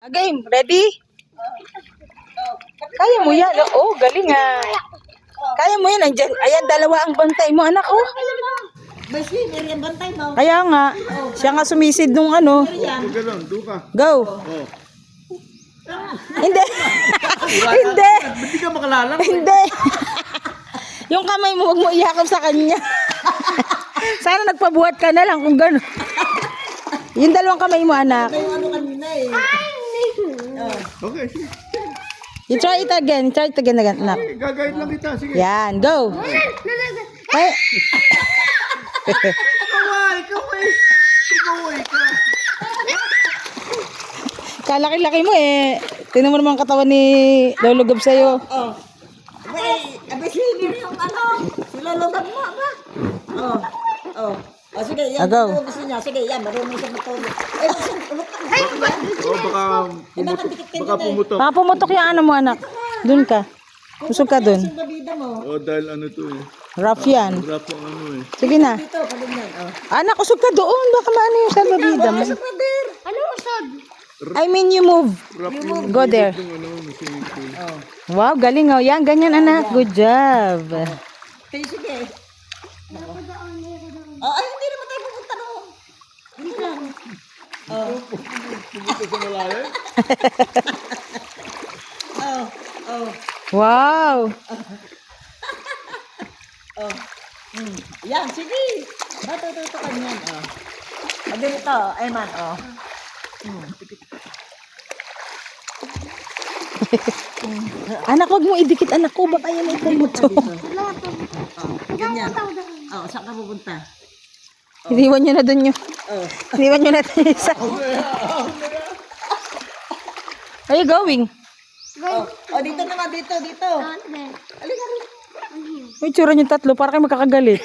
Game, ready? Kaya mo yan. Oh, galing ah. Kaya mo yan. Andyan, ayan, dalawa ang bantay mo, anak. Oh. Kaya nga, siya nga sumisid nung ano. Go. Hindi. Hindi. Hindi ka makalalang. Hindi. Yung kamay mo, huwag mo iyakap sa kanya. Sana nagpabuhat ka na lang kung gano'n. Yung dalawang kamay mo, anak. Okay, sige. You try it again. Try it again, anak. Gagawin lang kita. Sige. Yan, go. Ay. Kaway ka. Kalaki-laki mo eh. Tingnan mo naman ang katawan ni Lolo Gab sa'yo. Abay, sinir yung ano. Silulungan mo, ba? Sige, yan. Go. Ano gusto niya? Sige, yan. Marunong siya matulog. Baka pumutok. Baka pumutok yung ano mo, anak. Doon ka. Busog ka doon. Babida mo. Dahil ano to eh. Rough yan. Rap ang ano eh. Sige na. Dito, kalinyan. Anak, usog ka doon. Baka maano yung salbabida mo. Brother. Ano usod? I mean, you move. Rap yung Go there. yung ano, swimming pool. Wow, galing oh. Yan, ganyan anak. Good job. Okay, sige. Ay, hindi naman tayo pupunta doon. Hindi lang. Pumunta sa malalim. Wow. Yan, sige. Matututukan yan. Ganito, Ayman, Anak, wag mo idikit anak ko. Baka yan ay pumutok. Ganyan. Saan ka pupunta? Iniwan nyo na doon yung... Iniwan nyo na doon yung isa. Are you going? Dito naman, dito. Ano din? Alika rin. May tsura nyo tatlo. Para kayo magkakagalit.